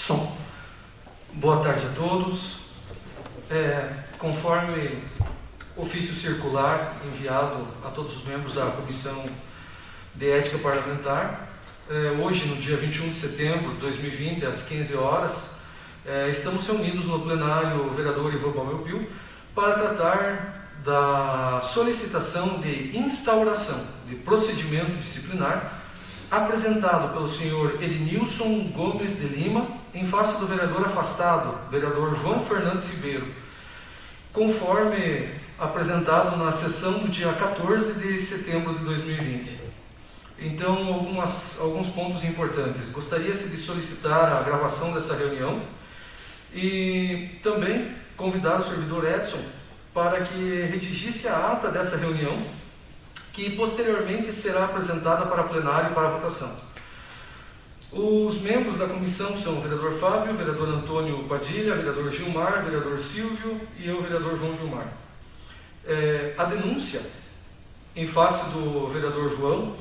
Som. Boa tarde a todos. Conforme ofício circular enviado a todos os membros da Comissão de Ética Parlamentar, hoje, no dia 21 de setembro de 2020, às 15 horas, estamos reunidos no plenário vereador Ivan Balmelpil para tratar da solicitação de instauração de procedimento disciplinar apresentado pelo senhor Edenilson Gomes de Lima em face do vereador afastado, vereador João Fernandes Ribeiro, conforme apresentado na sessão do dia 14 de setembro de 2020. Então, alguns pontos importantes. Gostaria-se de solicitar a gravação dessa reunião e também convidar o servidor Edson para que redigisse a ata dessa reunião, que posteriormente será apresentada para plenário para votação. Os membros da comissão são o vereador Fábio, o vereador Antônio Padilha, o vereador Gilmar, o vereador Silvio e eu, o vereador João Gilmar. A denúncia em face do vereador João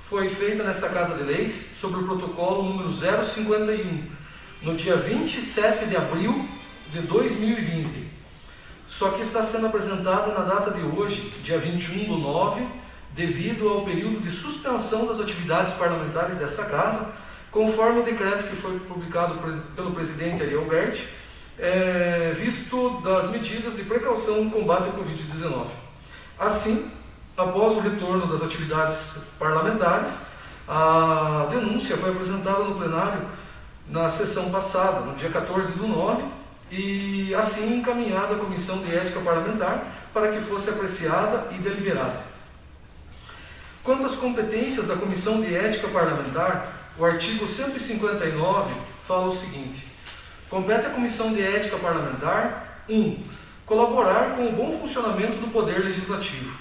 foi feita nesta Casa de Leis sobre o protocolo número 051, no dia 27 de abril de 2020. Só que está sendo apresentada na data de hoje, dia 21/9, devido ao período de suspensão das atividades parlamentares desta Casa, conforme o decreto que foi publicado pelo presidente Ariel Berti, visto das medidas de precaução no combate ao Covid-19. Assim, após o retorno das atividades parlamentares, a denúncia foi apresentada no plenário na sessão passada, no dia 14/9, e assim encaminhada à Comissão de Ética Parlamentar para que fosse apreciada e deliberada. Quanto às competências da Comissão de Ética Parlamentar, o artigo 159 fala o seguinte: compete à Comissão de Ética Parlamentar 1. Colaborar com o bom funcionamento do Poder Legislativo,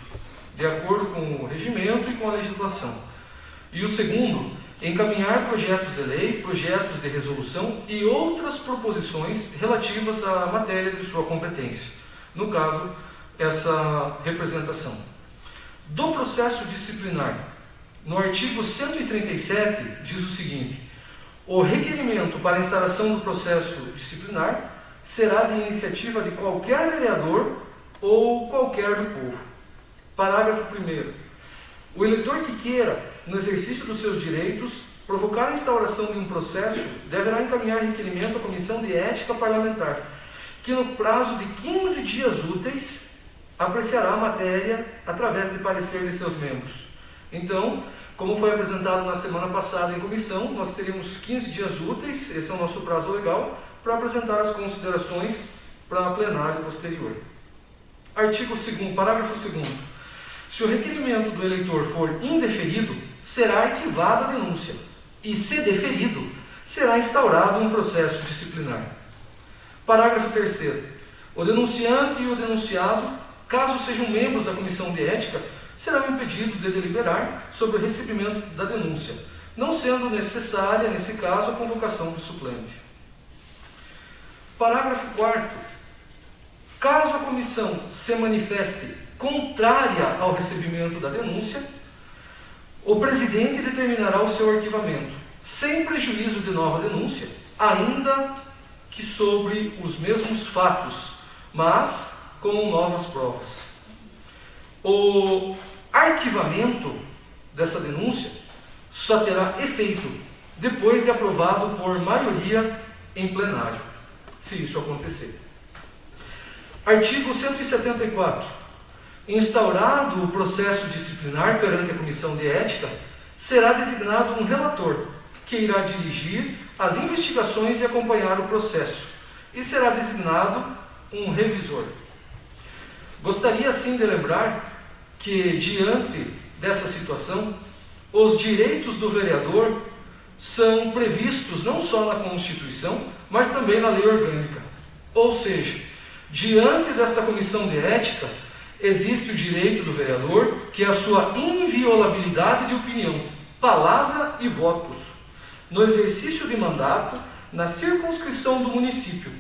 de acordo com o regimento e com a legislação. E o segundo, encaminhar projetos de lei, projetos de resolução e outras proposições relativas à matéria de sua competência. No caso, essa representação. Do processo disciplinar, no artigo 137, diz o seguinte: o requerimento para a instauração do processo disciplinar será de iniciativa de qualquer vereador ou qualquer do povo. Parágrafo 1º. O eleitor que queira, no exercício dos seus direitos, provocar a instauração de um processo, deverá encaminhar requerimento à Comissão de Ética Parlamentar, que no prazo de 15 dias úteis apreciará a matéria através de parecer de seus membros. Então, como foi apresentado na semana passada em comissão, nós teríamos 15 dias úteis, esse é o nosso prazo legal, para apresentar as considerações para a plenário posterior. Artigo 2º, parágrafo 2º. Se o requerimento do eleitor for indeferido, será arquivada a denúncia, e, se deferido, será instaurado um processo disciplinar. Parágrafo 3º. O denunciante e o denunciado, caso sejam membros da Comissão de Ética, serão impedidos de deliberar sobre o recebimento da denúncia, não sendo necessária, nesse caso, a convocação do suplente. Parágrafo 4º. Caso a comissão se manifeste contrária ao recebimento da denúncia, o presidente determinará o seu arquivamento, sem prejuízo de nova denúncia, ainda que sobre os mesmos fatos, mas com novas provas. O arquivamento dessa denúncia só terá efeito depois de aprovado por maioria em plenário, se isso acontecer. Artigo 174. Instaurado o processo disciplinar perante a Comissão de Ética, será designado um relator, que irá dirigir as investigações e acompanhar o processo, e será designado um revisor. Gostaria, assim, de lembrar que, diante dessa situação, os direitos do vereador são previstos não só na Constituição, mas também na lei orgânica. Ou seja, diante desta Comissão de Ética, existe o direito do vereador, que é a sua inviolabilidade de opinião, palavra e votos, no exercício de mandato, na circunscrição do município.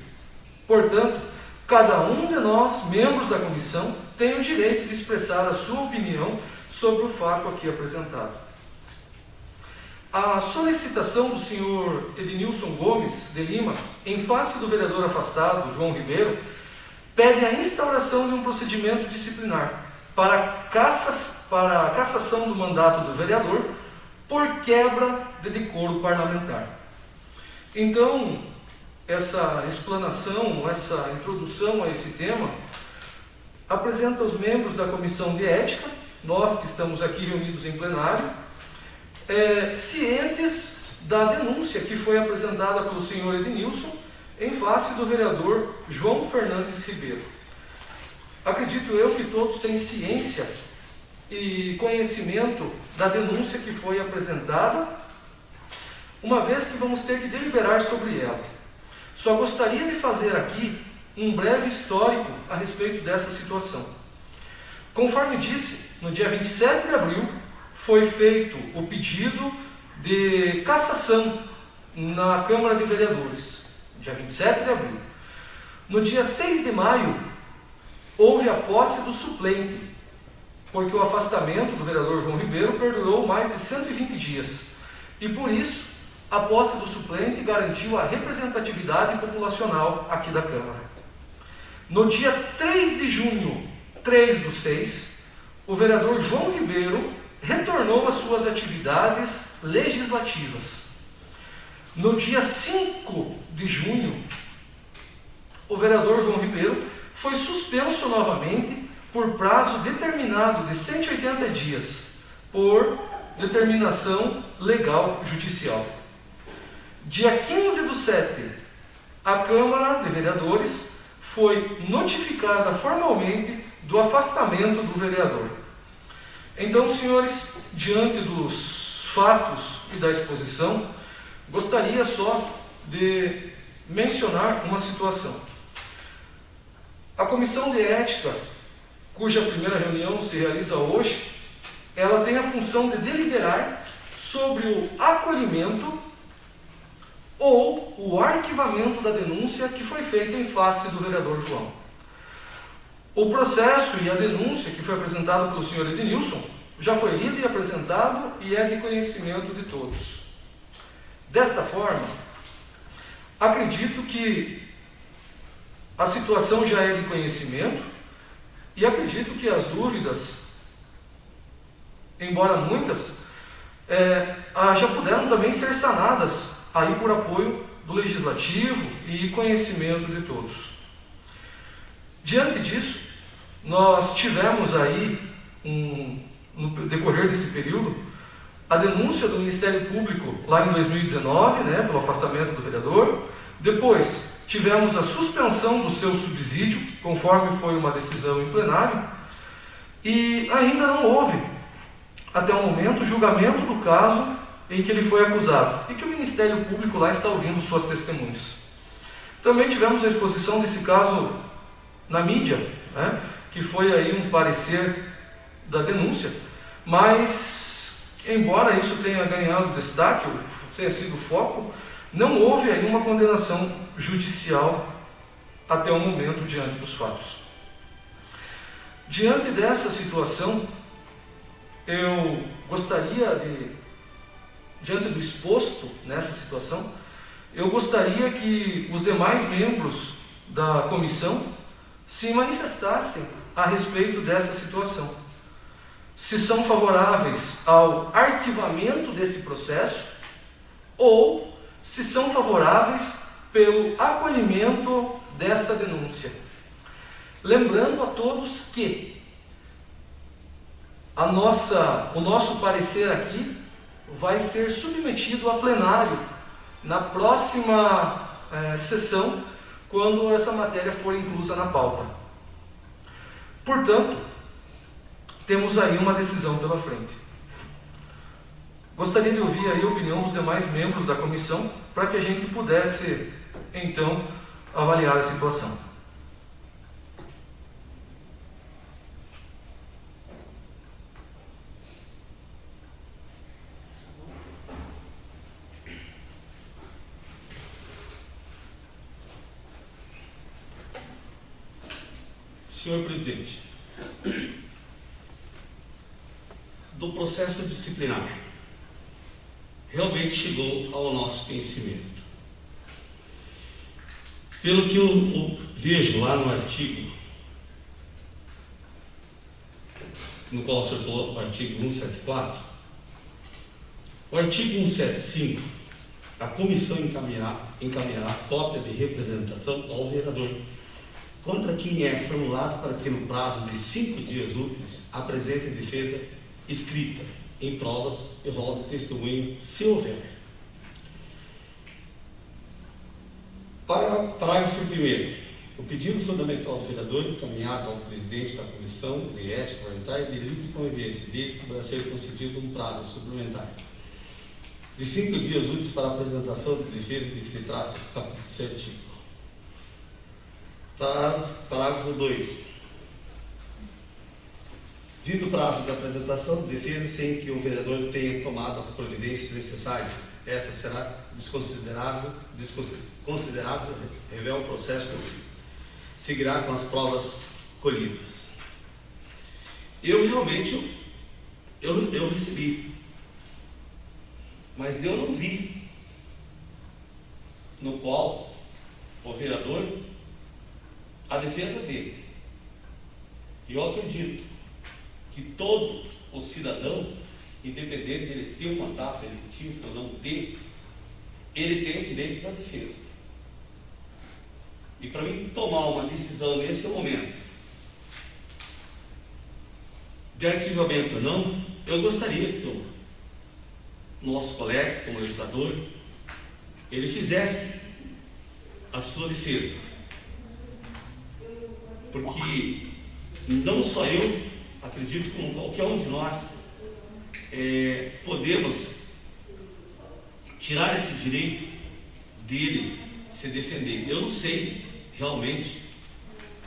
Portanto, cada um de nós, membros da comissão, tem o direito de expressar a sua opinião sobre o fato aqui apresentado. a solicitação do senhor Ednilson Gomes de Lima, em face do vereador afastado, João Ribeiro, pede a instauração de um procedimento disciplinar para a cassação do mandato do vereador por quebra de decoro parlamentar. Então, essa explanação, essa introdução a esse tema, apresenta aos membros da Comissão de Ética, nós que estamos aqui reunidos em plenário, cientes da denúncia que foi apresentada pelo senhor Ednilson em face do vereador João Fernandes Ribeiro. Acredito eu que todos têm ciência e conhecimento da denúncia que foi apresentada, uma vez que vamos ter que deliberar sobre ela. Só gostaria de fazer aqui um breve histórico a respeito dessa situação. Conforme disse, no dia 27 de abril, foi feito o pedido de cassação na Câmara de Vereadores, dia 27 de abril. No dia 6 de maio, houve a posse do suplente, porque o afastamento do vereador João Ribeiro perdurou mais de 120 dias. E por isso, a posse do suplente garantiu a representatividade populacional aqui da Câmara. No dia 3 de junho, 3/6, o vereador João Ribeiro retornou às suas atividades legislativas. No dia 5 de junho, o vereador João Ribeiro foi suspenso novamente por prazo determinado de 180 dias, por determinação legal judicial. Dia 15/7, a Câmara de Vereadores foi notificada formalmente do afastamento do vereador. Então, senhores, diante dos fatos e da exposição, gostaria só de mencionar uma situação. A Comissão de Ética, cuja primeira reunião se realiza hoje, ela tem a função de deliberar sobre o acolhimento ou o arquivamento da denúncia que foi feita em face do vereador João. O processo e a denúncia que foi apresentado pelo senhor Ednilson já foi lido e apresentado e é de conhecimento de todos. Desta forma, acredito que a situação já é de conhecimento e acredito que as dúvidas, embora muitas, já puderam também ser sanadas aí por apoio do Legislativo e conhecimento de todos. Diante disso, nós tivemos aí, no decorrer desse período, a denúncia do Ministério Público lá em 2019, pelo afastamento do vereador. Depois, tivemos a suspensão do seu subsídio, conforme foi uma decisão em plenário, e ainda não houve, até o momento, julgamento do caso em que ele foi acusado, e que o Ministério Público lá está ouvindo suas testemunhas. Também tivemos a exposição desse caso na mídia, que foi aí um parecer da denúncia, mas, embora isso tenha ganhado destaque, tenha sido foco, não houve aí uma condenação judicial até o momento diante dos fatos. Diante dessa situação, eu gostaria diante do exposto nessa situação, eu gostaria que os demais membros da comissão se manifestassem a respeito dessa situação. Se são favoráveis ao arquivamento desse processo ou se são favoráveis pelo acolhimento dessa denúncia. Lembrando a todos que o nosso parecer aqui vai ser submetido a plenário na próxima sessão, quando essa matéria for inclusa na pauta. Portanto, temos aí uma decisão pela frente. Gostaria de ouvir aí a opinião dos demais membros da comissão, para que a gente pudesse, então, avaliar a situação. Senhor presidente, do processo disciplinar, realmente chegou ao nosso conhecimento. Pelo que eu vejo lá no artigo, no qual circulou o artigo 174, o artigo 175, a comissão encaminhará cópia de representação ao vereador, contra quem é formulado para que no prazo de 5 dias úteis apresente defesa escrita em provas e rol de testemunho, se houver. Parágrafo 1º. O pedido fundamental do vereador encaminhado ao presidente da Comissão de Ética Parlamentar é de livre convivência, desde que poderá ser concedido um prazo suplementar de 5 dias úteis para a apresentação de defesa de que se trata o capítulo 7. Parágrafo 2. Vindo o prazo de apresentação de defesa sem que o vereador tenha tomado as providências necessárias, essa será desconsiderável, revela o processo que seguirá com as provas colhidas. Eu realmente eu recebi, mas eu não vi no qual o vereador, a defesa dele. E eu acredito que todo o cidadão, independente dele ter um mandato eletivo ou não ter, ele tem o direito da defesa. E para mim tomar uma decisão nesse momento, de arquivamento ou não, eu gostaria que o nosso colega, como legislador, ele fizesse a sua defesa. Porque não só eu, acredito que qualquer um de nós podemos tirar esse direito dele se defender. Eu não sei realmente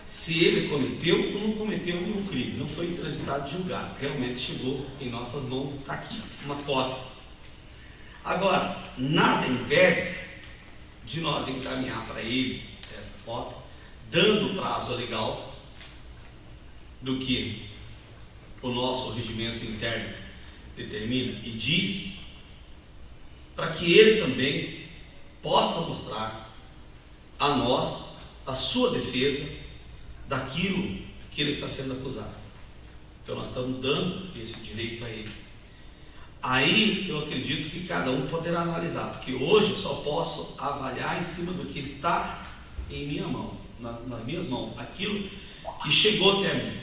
se ele cometeu ou não cometeu nenhum crime. Não foi transitado julgado. Realmente chegou em nossas mãos, está aqui, uma cópia. Agora, nada impede de nós encaminhar para ele essa cópia, dando o prazo legal do que o nosso regimento interno determina e diz, para que ele também possa mostrar a nós a sua defesa daquilo que ele está sendo acusado. Então nós estamos dando esse direito a ele. Aí eu acredito que cada um poderá analisar, porque hoje eu só posso avaliar em cima do que está em minha mão, nas minhas mãos, aquilo que chegou até mim.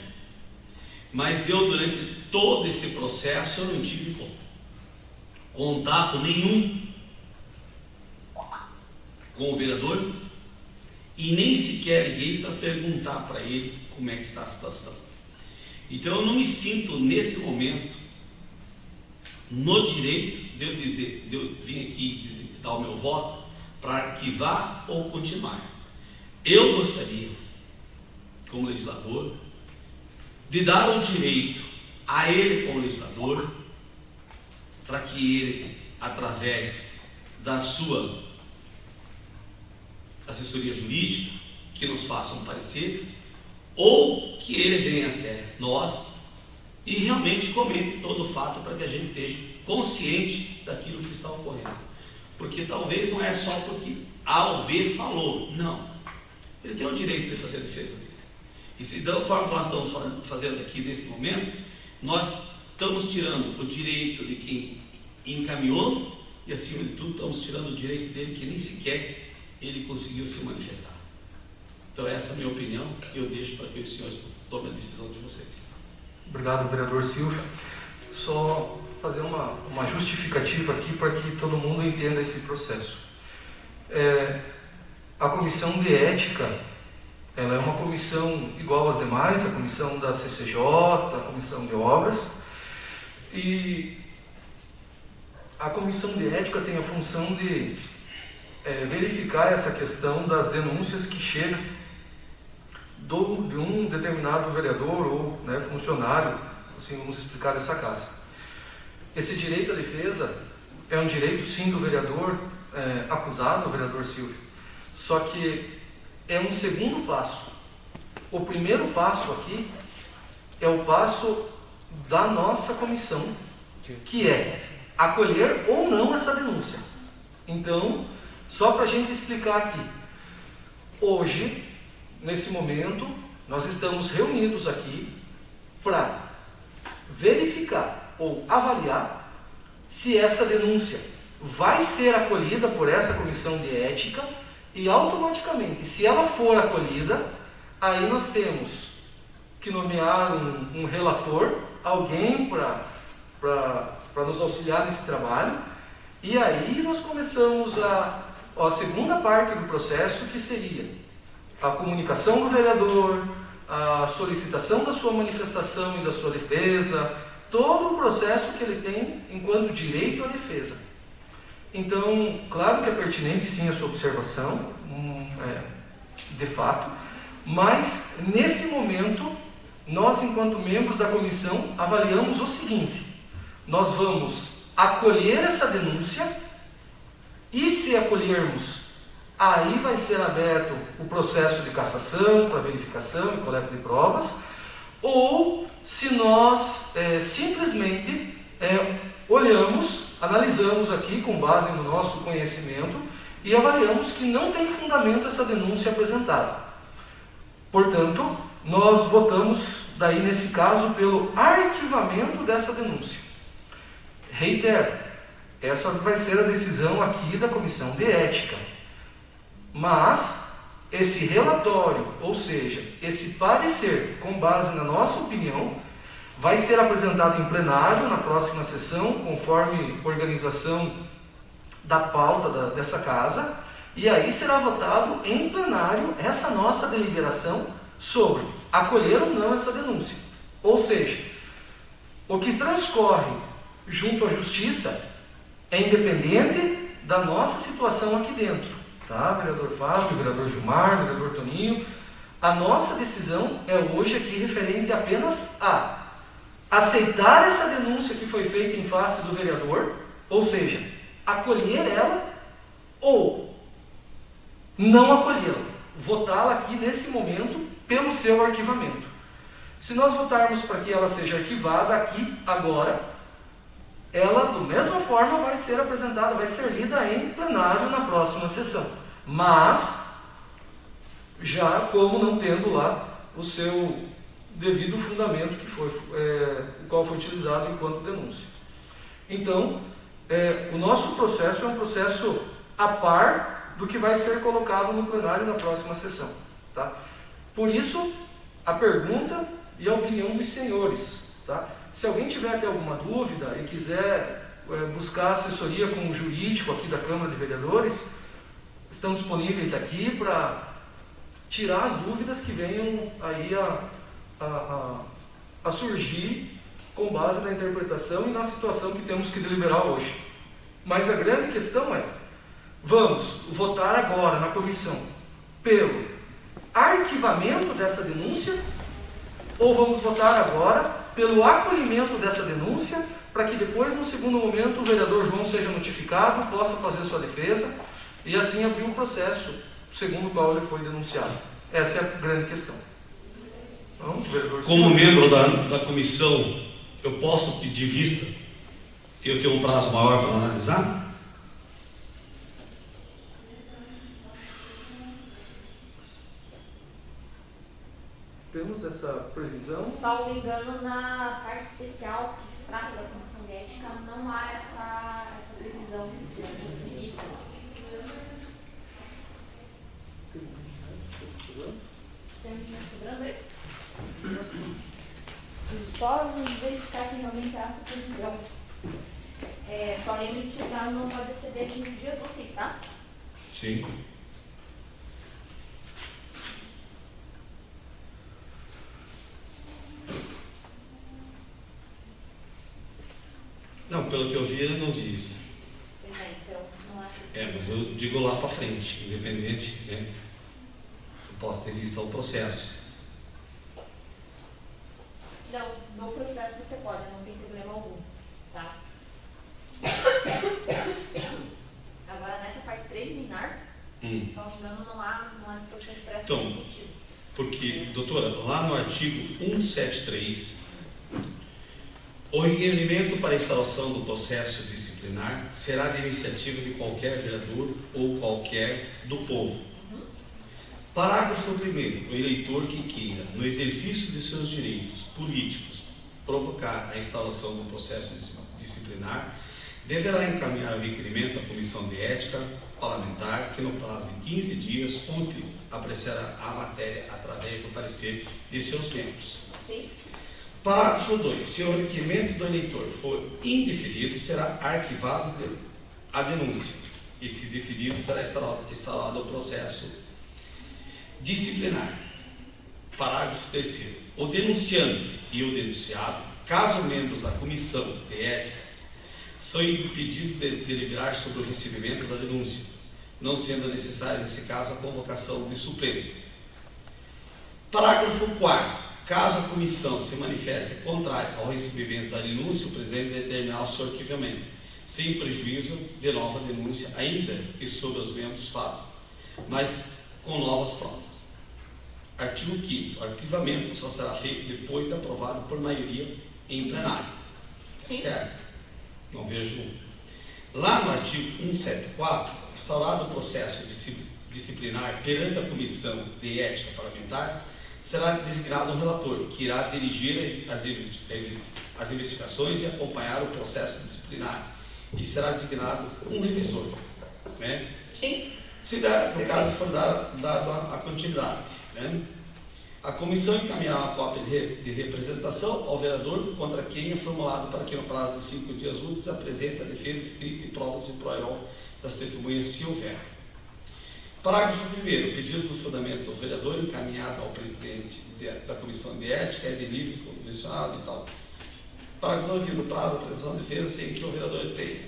Mas eu, durante todo esse processo, eu não tive contato nenhum com o vereador e nem sequer liguei para perguntar para ele como é que está a situação. Então eu não me sinto nesse momento no direito de eu dizer, de eu vir aqui dar o meu voto para arquivar ou continuar. Eu gostaria, como legislador, de dar o direito a ele como legislador, para que ele, através da sua assessoria jurídica, que nos faça um parecer, ou que ele venha até nós e realmente comente todo o fato para que a gente esteja consciente daquilo que está ocorrendo. Porque talvez não é só porque A ou B falou, não. Ele tem o direito de fazer a defesa dele. E se da forma que nós estamos fazendo aqui nesse momento, nós estamos tirando o direito de quem encaminhou e, acima de tudo, estamos tirando o direito dele que nem sequer ele conseguiu se manifestar. Então essa é a minha opinião e eu deixo para que os senhores tomem a decisão de vocês. Obrigado, vereador Silvio. Só fazer uma justificativa aqui para que todo mundo entenda esse processo. A comissão de ética, ela é uma comissão igual às demais, a comissão da CCJ, a comissão de obras, e a comissão de ética tem a função de verificar essa questão das denúncias que chegam de um determinado vereador ou funcionário, assim vamos explicar dessa casa. Esse direito à defesa é um direito sim do vereador acusado, o vereador Silvio, só que é um segundo passo. O primeiro passo aqui é o passo da nossa comissão, que é acolher ou não essa denúncia. Então, só para a gente explicar aqui, hoje, nesse momento, nós estamos reunidos aqui para verificar ou avaliar se essa denúncia vai ser acolhida por essa comissão de ética e automaticamente, se ela for acolhida, aí nós temos que nomear um relator, alguém para nos auxiliar nesse trabalho, e aí nós começamos a segunda parte do processo, que seria a comunicação do vereador, a solicitação da sua manifestação e da sua defesa, todo o processo que ele tem enquanto direito à defesa. Então, claro que é pertinente sim a sua observação, de fato, mas nesse momento, nós enquanto membros da comissão avaliamos o seguinte: nós vamos acolher essa denúncia e, se acolhermos, aí vai ser aberto o processo de cassação para verificação e coleta de provas, ou se nós simplesmente olhamos, analisamos aqui com base no nosso conhecimento e avaliamos que não tem fundamento essa denúncia apresentada. Portanto, nós votamos daí nesse caso pelo arquivamento dessa denúncia. Reitero, essa vai ser a decisão aqui da Comissão de Ética. Mas esse relatório, ou seja, esse parecer com base na nossa opinião, vai ser apresentado em plenário na próxima sessão, conforme organização da pauta dessa casa, e aí será votado em plenário essa nossa deliberação sobre acolher ou não essa denúncia. Ou seja, o que transcorre junto à Justiça é independente da nossa situação aqui dentro. Tá, vereador Fábio, vereador Gilmar, vereador Toninho, a nossa decisão é hoje aqui referente apenas a aceitar essa denúncia que foi feita em face do vereador, ou seja, acolher ela ou não acolhê-la, votá-la aqui nesse momento pelo seu arquivamento. Se nós votarmos para que ela seja arquivada aqui, agora, ela, da mesma forma, vai ser apresentada, vai ser lida em plenário na próxima sessão. Mas, já como não tendo lá o seu devido fundamento, que foi, o qual foi utilizado enquanto denúncia. Então, o nosso processo é um processo a par do que vai ser colocado no plenário na próxima sessão. Tá? Por isso, a pergunta e a opinião dos senhores. Tá? Se alguém tiver até alguma dúvida e quiser buscar assessoria com o jurídico aqui da Câmara de Vereadores, estão disponíveis aqui para tirar as dúvidas que venham aí a surgir com base na interpretação e na situação que temos que deliberar hoje. Mas a grande questão é, vamos votar agora na comissão pelo arquivamento dessa denúncia ou vamos votar agora pelo acolhimento dessa denúncia, para que depois, no segundo momento, o vereador João seja notificado, possa fazer sua defesa e assim abrir um processo segundo o qual ele foi denunciado. Essa é a grande questão. Então, vereador, como membro da comissão, eu posso pedir vista? Eu tenho um prazo maior para analisar? Temos essa previsão? Salvo engano, na parte especial que trata da comissão de ética, não há essa previsão de vistas. Temos dinheiro sobrando aí? Só verificar se realmente há essa previsão. Só lembre que o prazo não pode exceder 15 dias úteis, tá? Sim. Não, pelo que eu vi, ele não disse. Pois é, então, se não há essa Mas eu digo lá para frente, independente, né? Eu posso ter visto o processo. Não, no processo você pode, não tem problema algum, tá? Agora, nessa parte preliminar, só me engano, não há disposição expressa Então, nesse sentido. Porque, doutora, lá no artigo 173, O requerimento para a instalação do processo disciplinar será de iniciativa de qualquer vereador ou qualquer do povo. Parágrafo 1º. O eleitor que queira, no exercício de seus direitos políticos, provocar a instalação do processo disciplinar, deverá encaminhar o requerimento à Comissão de Ética Parlamentar, que no prazo de 15 dias úteis apreciará a matéria através do parecer de seus membros. Sim. Parágrafo 2. Se o requerimento do eleitor for indeferido, será arquivado a denúncia. E se deferido, será instalado o processo disciplinar. Parágrafo 3º. O denunciante e o denunciado, caso membros da comissão de éticas, são impedidos de deliberar sobre o recebimento da denúncia, não sendo necessária, nesse caso, a convocação de suplente. Parágrafo 4º. Caso a comissão se manifeste contrária ao recebimento da denúncia, o presidente determinar o seu arquivamento, sem prejuízo de nova denúncia, ainda que sobre os mesmos fatos, mas com novas provas. Artigo 5º. O arquivamento só será feito depois de aprovado por maioria em plenário. Sim. Certo? Não vejo. Lá no artigo 174, instaurado o processo disciplinar perante a Comissão de Ética Parlamentar, será designado um relator, que irá dirigir as investigações e acompanhar o processo disciplinar. E será designado um revisor. Né? Sim. Se der, no caso for dado a continuidade. Né? A comissão encaminhará uma cópia de representação ao vereador contra quem é formulado para que no prazo de 5 dias úteis apresente a defesa escrita e provas de prol das testemunhas, se houver. Parágrafo 1º. O pedido do fundamento do vereador encaminhado ao presidente da Comissão de Ética é de livre, condicionado e tal. Parágrafo 9º. No prazo da apresentação de defesa sem que o vereador tenha.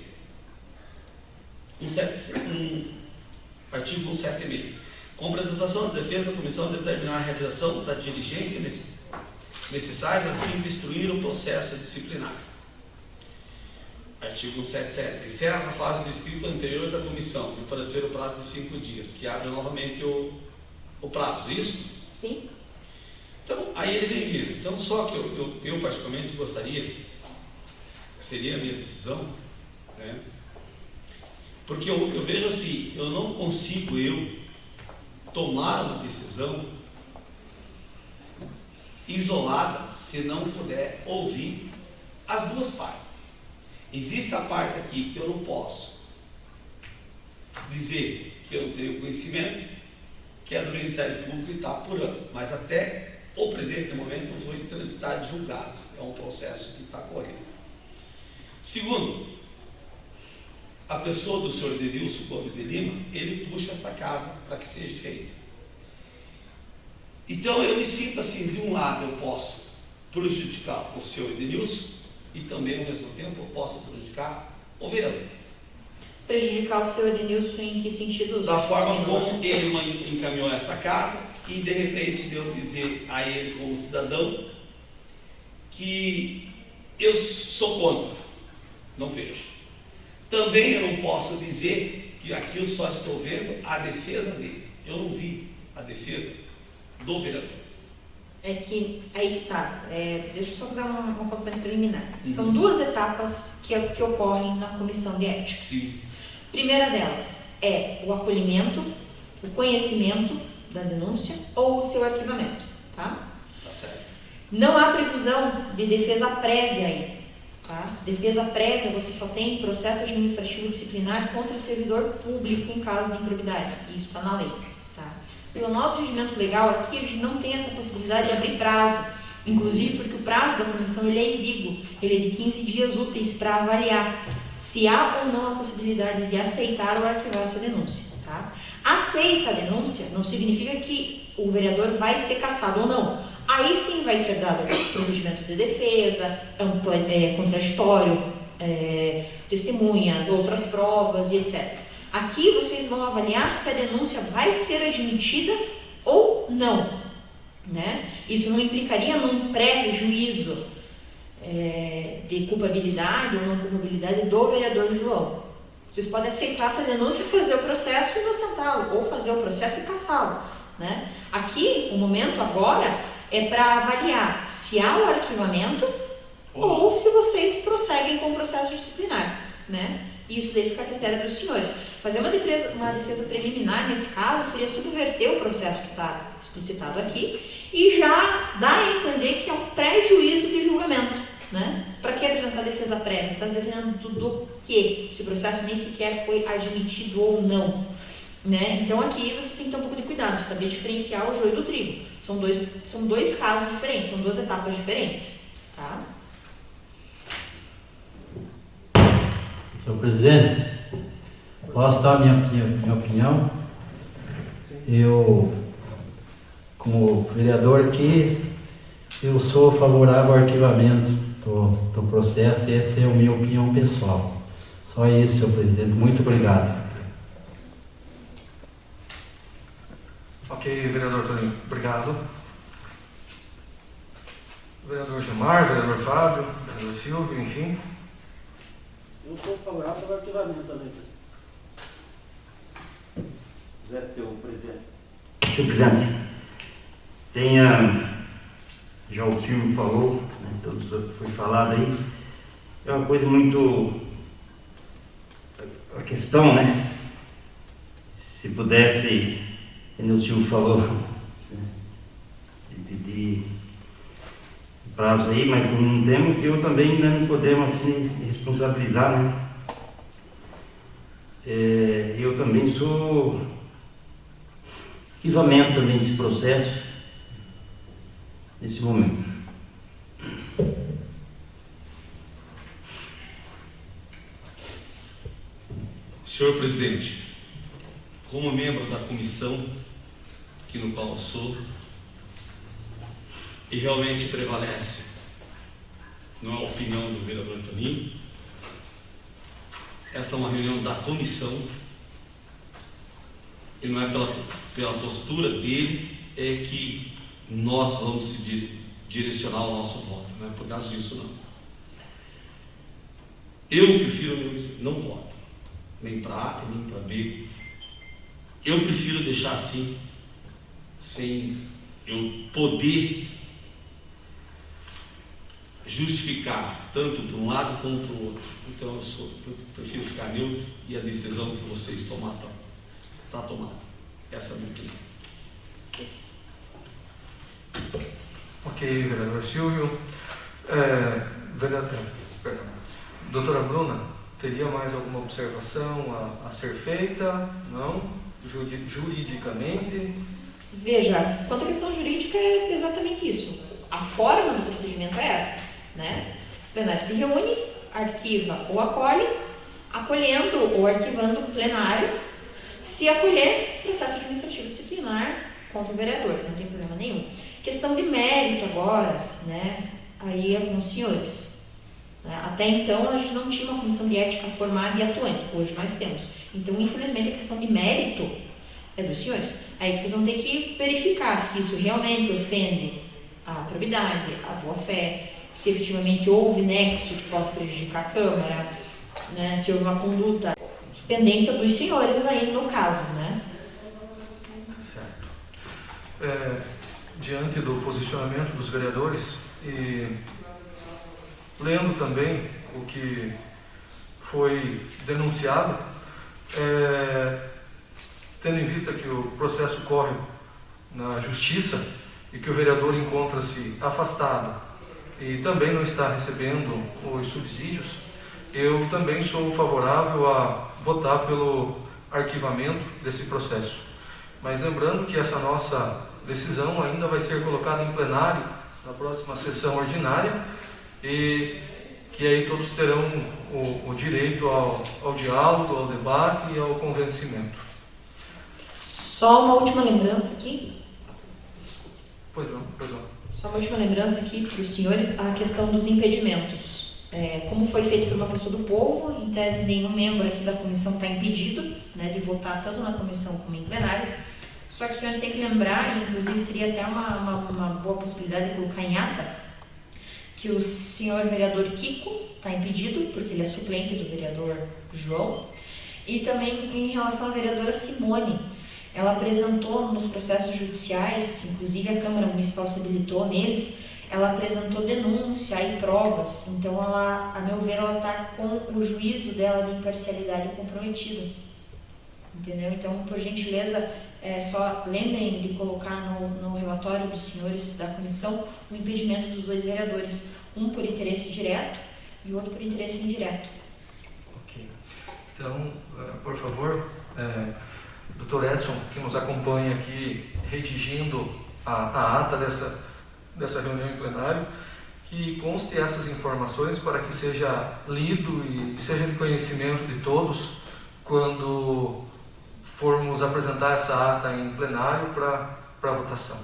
Artigo 176. Com apresentação da defesa, a comissão determinar a realização da diligência necessária a fim de instruir o processo disciplinar. Artigo 177. Encerra a fase do escrito anterior da comissão e parecer o prazo de 5 dias, que abre novamente o prazo. Isso? Sim. Então, aí ele vem vindo. Então, só que eu particularmente gostaria, seria a minha decisão, né? Porque eu vejo assim, eu não consigo tomar uma decisão isolada se não puder ouvir as duas partes. Existe a parte aqui que eu não posso dizer que eu não tenho conhecimento, que é do Ministério Público e está apurando, mas até o presente momento não foi transitado e julgado. É um processo que está correndo. Segundo, a pessoa do senhor Edenilson Gomes de Lima, ele puxa esta casa para que seja feita. Então eu me sinto assim, de um lado eu posso prejudicar o senhor Edenilson e também ao mesmo tempo eu posso prejudicar o vereador. Prejudicar o senhor Edenilson em que sentido? Da forma como ele encaminhou esta casa e de repente deu dizer a ele como cidadão que eu sou contra, não vejo. Também eu não posso dizer que aqui eu só estou vendo a defesa dele. Eu não vi a defesa do vereador. É que, aí que tá, deixa eu só fazer uma pontuação preliminar. São duas etapas que ocorrem na comissão de ética. Sim. Primeira delas é o acolhimento, o conhecimento da denúncia ou o seu arquivamento, tá? Tá certo. Não há previsão de defesa prévia aí. Tá? Defesa prévia, você só tem processo administrativo disciplinar contra servidor público em caso de improbidade. Isso está na lei. Tá? Pelo nosso regimento legal aqui, a gente não tem essa possibilidade de abrir prazo. Inclusive porque o prazo da comissão ele é exíguo. Ele é de 15 dias úteis para avaliar se há ou não a possibilidade de aceitar ou arquivar essa denúncia. Tá? Aceita a denúncia não significa que o vereador vai ser cassado ou não. Aí sim vai ser dado procedimento de defesa, contraditório, testemunhas, outras provas e etc. Aqui vocês vão avaliar se a denúncia vai ser admitida ou não. Né? Isso não implicaria num pré-juízo de culpabilidade ou não culpabilidade do vereador João. Vocês podem aceitar essa denúncia, fazer o processo e inocentá-lo, ou fazer o processo e cassá-lo. Né? Aqui, o momento agora é para avaliar se há o arquivamento ou se vocês prosseguem com o processo disciplinar, né? Isso daí fica a critério dos senhores. Fazer uma defesa preliminar, nesse caso, seria subverter o processo que está explicitado aqui e já dá a entender que é um pré-juízo de julgamento, né? Para que apresentar defesa prévia? Está dizendo do que? Se o processo nem sequer foi admitido ou não, né? Então aqui vocês têm que ter um pouco de cuidado, saber diferenciar o joio do trigo. São dois casos diferentes, são duas etapas diferentes, tá? Senhor presidente, posso dar a minha opinião? Eu, como vereador aqui, eu sou favorável ao arquivamento do processo e essa é a minha opinião pessoal. Só isso, senhor presidente. Muito obrigado. Ok, vereador Toninho. Obrigado. Vereador Gilmar, vereador Fábio, vereador Silvio, enfim. Eu sou favorável ao arquivamento também. Senhor presidente. Senhor presidente, já o Silvio falou, né, tudo foi falado aí, é uma coisa muito, a questão, né, se pudesse, como o Silvio falou, de prazo aí, mas como não temos, eu também ainda não podemos assim, responsabilizar, né? Eu também sou arquivamento também desse processo, nesse momento. Senhor presidente, como membro da comissão, que no qual eu sou, e realmente prevalece, não é a opinião do vereador Toninho, essa é uma reunião da comissão, e não é pela postura dele é que nós vamos direcionar o nosso voto, não é por causa disso não. Eu prefiro não voto, nem para A nem para B. Eu prefiro deixar assim, sem eu poder justificar tanto para um lado como para o outro. Então eu prefiro ficar neutro e a decisão que vocês tomaram está tomada. Essa é a minha opinião. Ok, vereador Silvio. Doutora Bruna, teria mais alguma observação a ser feita? Não? Juridicamente? Veja, quanto à questão jurídica é exatamente isso. A forma do procedimento é essa, né? O plenário se reúne, arquiva ou acolhe, acolhendo ou arquivando o plenário. Se acolher, processo administrativo disciplinar contra o vereador, não tem problema nenhum. Questão de mérito agora, né? Aí é com os senhores. Até então a gente não tinha uma comissão de ética formada e atuante, hoje nós temos. Então, infelizmente, a questão de mérito é dos senhores. Aí vocês vão ter que verificar se isso realmente ofende a probidade, a boa-fé, se efetivamente houve nexo que possa prejudicar a Câmara, né? Se houve uma conduta, pendência dos senhores aí no caso, né? Certo. Diante do posicionamento dos vereadores e lendo também o que foi denunciado, tendo em vista que o processo corre na justiça e que o vereador encontra-se afastado e também não está recebendo os subsídios, eu também sou favorável a votar pelo arquivamento desse processo. Mas lembrando que essa nossa decisão ainda vai ser colocada em plenário na próxima sessão ordinária e que aí todos terão o direito ao diálogo, ao debate e ao convencimento. Só uma última lembrança aqui. Pois não. Só uma última lembrança aqui para os senhores, a questão dos impedimentos. Como foi feito por uma pessoa do povo, em tese nenhum membro aqui da comissão está impedido, né, de votar tanto na comissão como em plenário. Só que os senhores têm que lembrar, e inclusive seria até uma boa possibilidade de colocar em ata, que o senhor vereador Kiko está impedido, porque ele é suplente do vereador João, e também em relação à vereadora Simone. Ela apresentou nos processos judiciais, inclusive a Câmara Municipal se habilitou neles, ela apresentou denúncia e provas, então ela, a meu ver, ela está com o juízo dela de imparcialidade comprometido, entendeu? Então, por gentileza, só lembrem de colocar no relatório dos senhores da comissão o impedimento dos 2 vereadores, um por interesse direto e o outro por interesse indireto. Ok. Então, por favor, Dr. Edson, que nos acompanha aqui redigindo a ata dessa reunião em plenário, que conste essas informações para que seja lido e seja de conhecimento de todos quando formos apresentar essa ata em plenário para votação.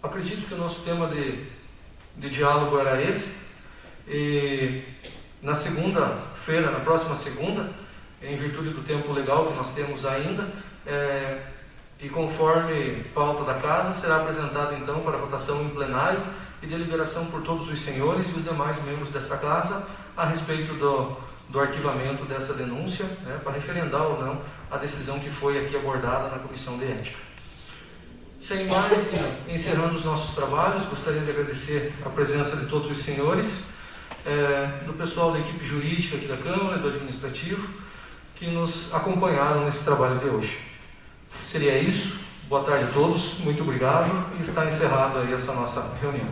Acredito que o nosso tema de diálogo era esse, e na segunda-feira, na próxima segunda, em virtude do tempo legal que nós temos ainda, e conforme pauta da casa, será apresentado então para votação em plenário e deliberação por todos os senhores e os demais membros desta casa a respeito do arquivamento dessa denúncia, para referendar ou não a decisão que foi aqui abordada na Comissão de Ética. Sem mais, encerrando os nossos trabalhos, gostaria de agradecer a presença de todos os senhores, do pessoal da equipe jurídica aqui da Câmara, do Administrativo, que nos acompanharam nesse trabalho de hoje. Seria isso. Boa tarde a todos, muito obrigado, e está encerrada aí essa nossa reunião.